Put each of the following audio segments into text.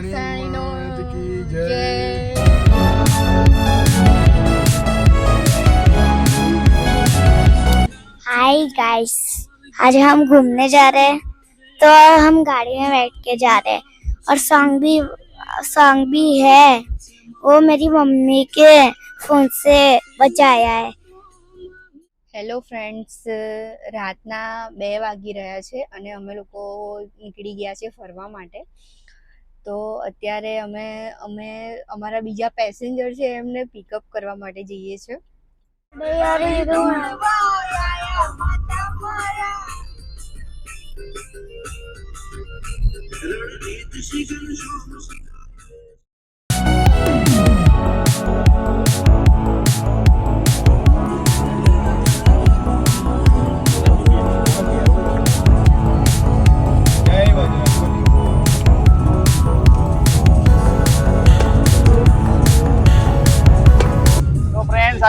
સાઈનો જય। Hi guys, आज हम घूमने जा रहे हैं। तो हम गाड़ी में बैठ के जा रहे हैं और सॉन्ग भी है। वो मेरी मम्मी के फोन से बचाया है। હેલો ફ્રેન્ડ્સ, રાતના 2 વાગી રહ્યા છે અને અમે લોકો નીકળી ગયા છે ફરવા માટે। તો અત્યારે અમે અમારા બીજા પેસેન્જર છે એમને પિકઅપ કરવા માટે જઈએ છીએ।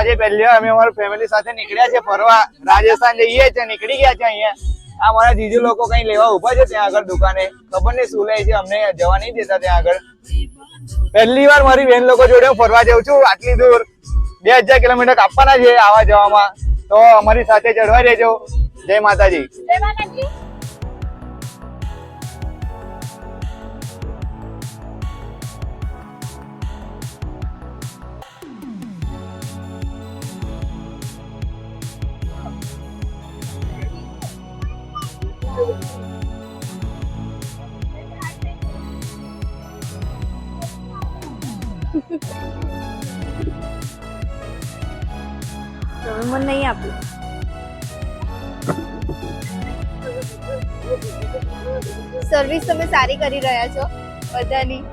આજે પહેલી વાર અમે અમારી ફેમિલી સાથે નીકળ્યા છે ફરવા। રાજસ્થાન જઈએ છે, નીકળી ગયા છે અહીંયા। આ મારા જીજુ લોકો કઈ લેવા ઉભા છે ત્યાં આગળ દુકાને। ખબર નહીં શું લે છે, અમને જવા નહીં દેતા ત્યાં આગળ। પહેલી વાર મારી બેન લોકો જોડે હું ફરવા જાઉં છું આટલી દૂર। 2000 કિલોમીટર કાપવાના છે આવા જવામાં, તો અમારી સાથે ચડવા રહેજો। જય માતાજી। जय माताजी। તમે મને નહીં આપ્યું। સર્વિસ તમે સારી કરી રહ્યા છો બધાની।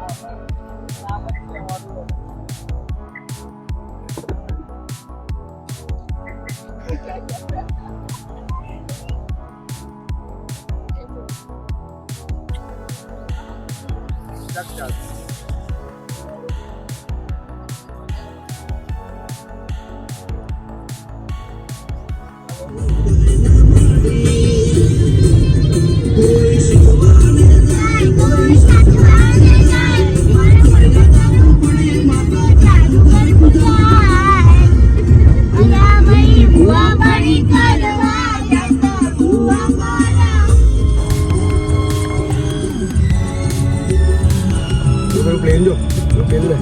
પ્લેન જો પ્લેન લે।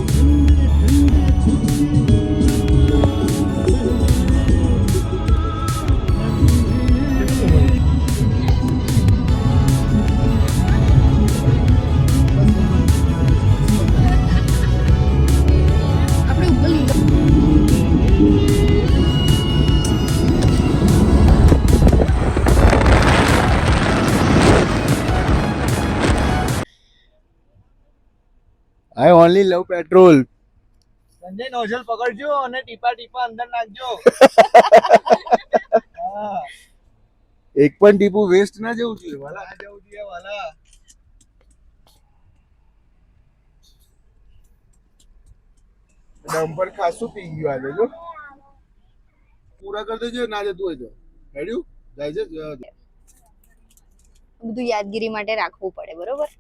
I only love petrol. Sanjay nozzle પકડજો અને ટીપા ટીપા અંદર નાખજો। એક પણ ટીપું વેસ્ટ ના જવું જોઈએ વાલા, ના જવું જોઈએ વાલા। ડમ્પર ખાસું પી ગયું આજે જો। પૂરા કરી દેજો, ના જતું હોય તો રેડી જાય છે। બધું યાદગીરી માટે રાખવું પડે, બરોબર।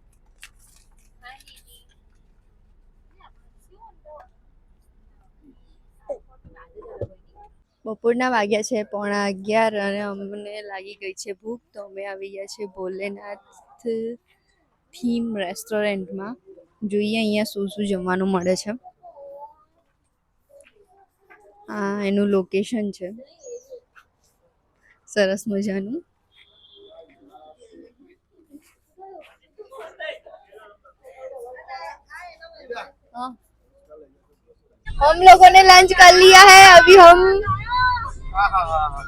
બપોરના વાગ્યા છે 11:15 અને અમને લાગી ગઈ છે ભૂખ, તો અમે આવી ગયા છે ભોલેનાથ થીમ રેસ્ટોરન્ટમાં। જોઈએ અહીંયા શું શું જમવાનું મળે છે। આ એનું લોકેશન છે સરસ મજાનું। हम लोगों ने लंच कर लिया है, अभी हम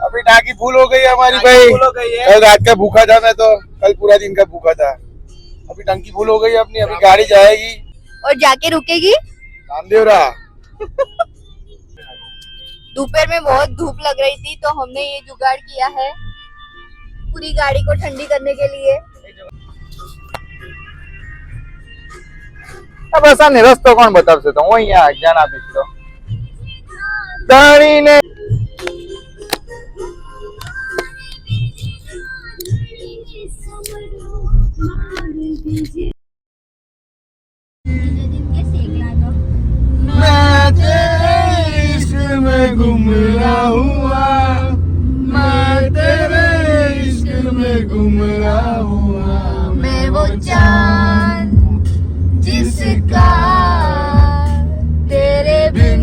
अभी टाकी फुल हो गई है हमारी भाई। कल रात का भूखा था मैं, तो कल पूरा दिन का भूखा था। अभी टंकी फुल हो गई है अपनी, अभी गाड़ी जाएगी और जाके रुकेगी रामदेवरा। दोपहर में बहुत धूप लग रही थी, तो हमने ये जुगाड़ किया है पूरी गाड़ी को ठंडी करने के लिए। अब ऐसा नहीं रस्तो कौन बतावशे, तो હું અહીંયા જ્ઞાન આપીશ તો દાણીને। रहा हुआ मैं तेरे इश्क में गुम रहा हुआ मैं वो चांद जिसका तेरे बिन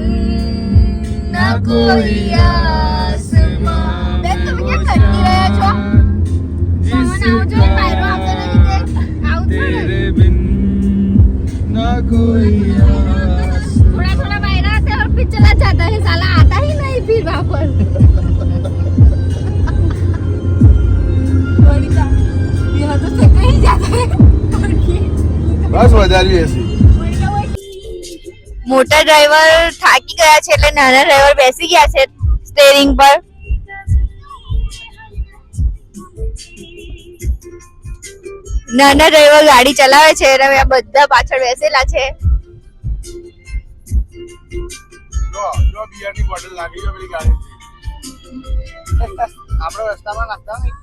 ना कोई आसमां। બેન તમે ક્યાં કરતી રહ્યા છો? સામાન આવો જો પાયરો આવતો નથી તે આવું तेरे बिन ना कोई थोड़ा थोड़ा पायरा आते और फिर चला जाता है साला आता ही नहीं फिर वहाँ पर। यहाँ तो से कहीं जाता है। बस વધારી એસી મોટા ડ્રાઈવર થાકી ગયા છે એટલે નાના ડ્રાઈવર બેસી ગયા છે સ્ટેરિંગ પર. નાના ડ્રાઈવર ગાડી ચલાવે છે અને આ બધા પાછળ બેસેલા છે. જો બિયરની બોટલ લાગી જો પેલી ગાડી આપણો રસ્તામાં નાખતા નહીં.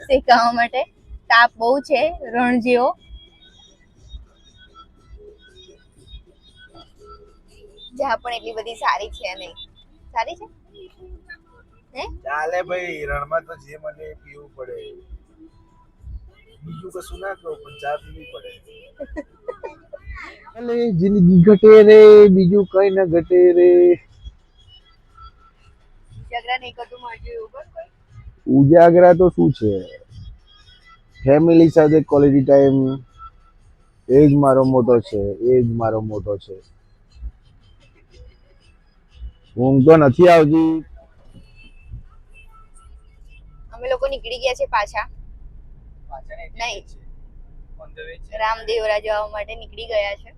શેકાવા માટે તાપ બહુ છે રણ જેવો. જ્યાં પણ એટલી બધી સારી છે નહીં. સારી છે હે? ચાલે ભાઈ રણમાં તો જે મને પીવું પડે બીજું કશું ના કહું પણ ચા પીવી પડે ચાલે જિંદગી ઘટે રે બીજું કઈ ના ઘટે રે ઝઘડા નહીં કરતું મળજો એવું કર કોઈ. ઉજાગરા તો શું છે ફેમિલી સાથે ક્વોલિટી ટાઈમ એ જ મારો મોટો છે ઊંઘ તો નથી આવતી. અમે લોકો નીકળી ગયા છે પાછા. નહીં રામદેવરા જવા માટે નીકળી ગયા છે.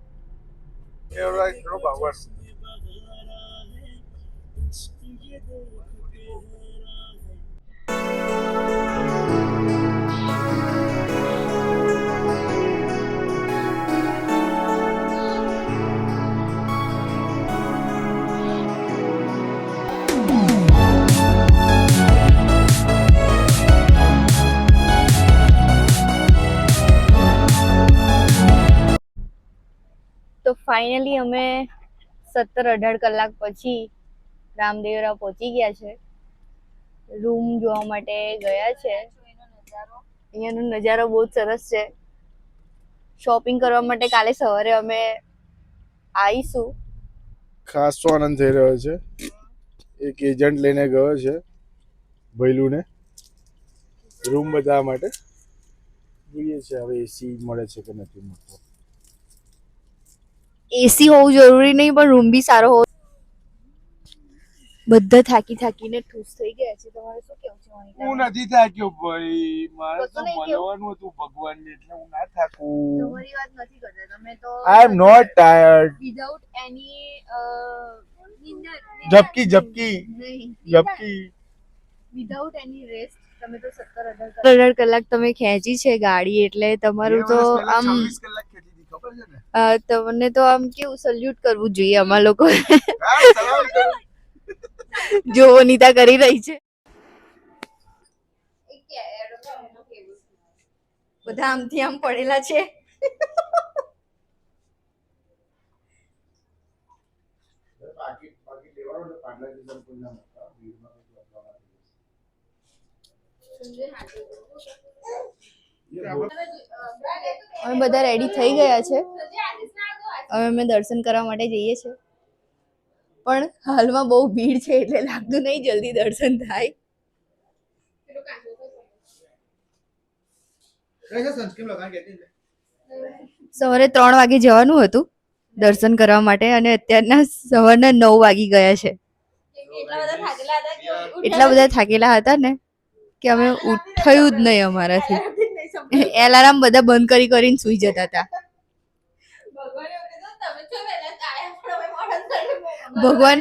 તો ફાઇનલી અમે 17-18 કલાક પછી રામદેવરા પહોંચી ગયા છે. રૂમ જોવા માટે ગયા છે. અહીંયાનો નજારો બહુ જ સરસ છે. શોપિંગ કરવા માટે કાલે સવારે અમે આવીશું. ખાસ તો આનંદ થઈ રહ્યો છે. એક એજન્ટ લઈને ગયો છે ભૈલુને રૂમ બતાવવા માટે. જોઈએ છે હવે એસી મળે છે કે નથી મળતો. એસી હોવું જરૂરી નહીં પણ રૂમ બી સારો હોવો. બધા થાકીને ઠૂસ થઈ ગયા છે. તમારે શું કેવું છે મોનિકા? હું નથી થાક્યો ભાઈ મારે તો કશું નહીં કેવું? મળવાનું હતું ભગવાનને એટલે હું ના થાકું. તમારી વાત નથી કરતા તમે તો I am not tired. Without any ઝપકી વિધાઉટ એની રેસ્ટ તમે તો 17-18 કલાક તમે ખેંચી છે ગાડી એટલે તમારું તો આમ કલાક ખેતી હતી ખબર છે ને. તમને તો આમ કેવું સલ્યુટ કરવું જોઈએ અમાર લોકો. જો નીતા કરી રહી છે. બધા આમથી આમ પડેલા છે. અમે બધા રેડી થઈ ગયા છે. હવે અમે દર્શન કરવા માટે જઈએ છીએ પણ હાલમાં બહુ ભીડ છે એટલે લાગતું નહીં જલ્દી દર્શન થાય. સવારે 3 વાગે જવાનું હતું દર્શન કરવા માટે અને અત્યારના સવારના 9 વાગી ગયા છે. એટલા બધા થાકેલા હતા ને કે અમે ઉઠાયું જ નહીં અમારાથી. એલાર્મ બધા બંધ કરીને સુઈ જતા હતા. ભગવાન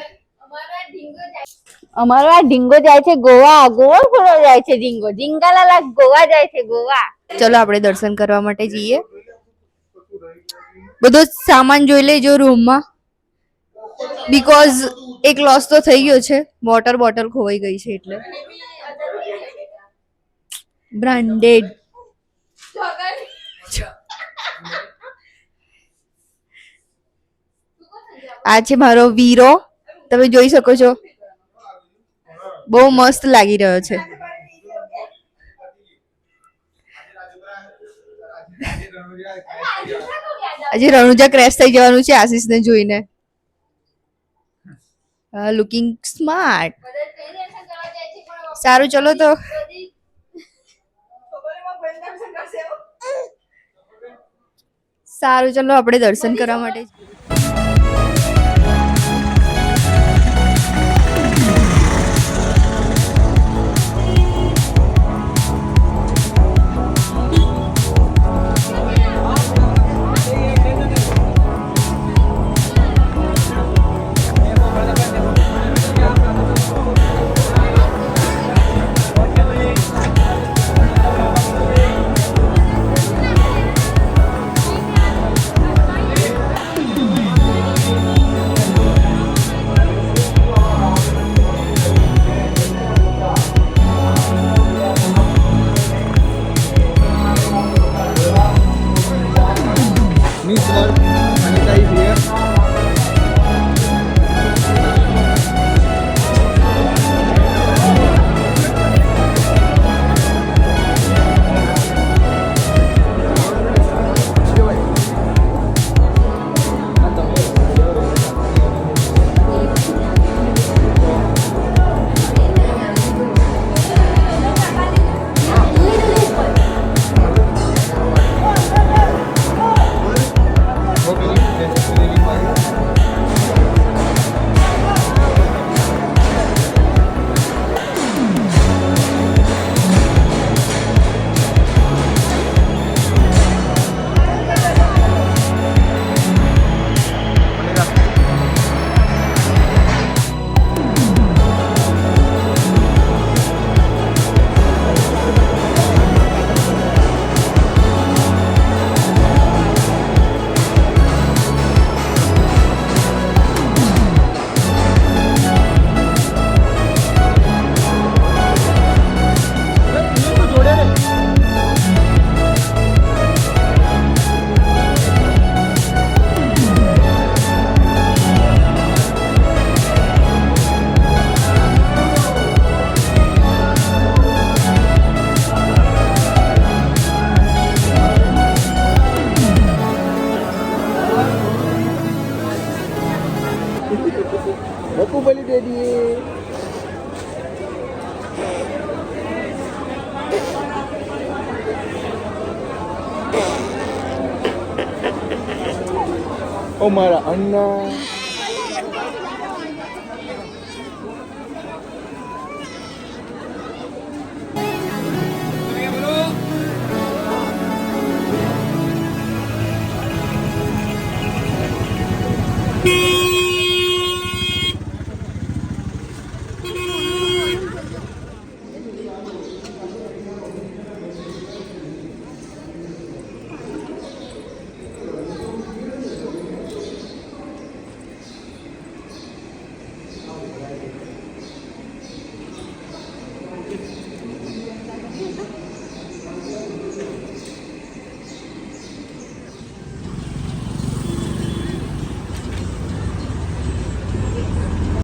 અમારો આ ઢીંગો જાય છે ગોવા ગોવા ફરવા જાય છે ઢીંગો ઢીંગાલાલા ગોવા જાય છે ગોવા. ચલો આપણે દર્શન કરવા માટે જઈએ. બધો સામાન જોઈ લેજો રૂમમાં બીકોઝ એક લોસ તો થઈ ગયો છે. વોટર બોટલ ખોવાઈ ગઈ છે એટલે બ્રાન્ડેડ. આ છે મારો વીરો, તમે જોઈ શકો છો, બહુ મસ્ત લાગી રહ્યો છે. આજે રણુજા ક્રેશ થઈ જવાનું છે આશીષને જોઈને. Looking smart. સારું ચલો તો સારું ચલો આપણે દર્શન કરવા માટે બકુબલી દે દીએ. ઓ મારા અન્ના.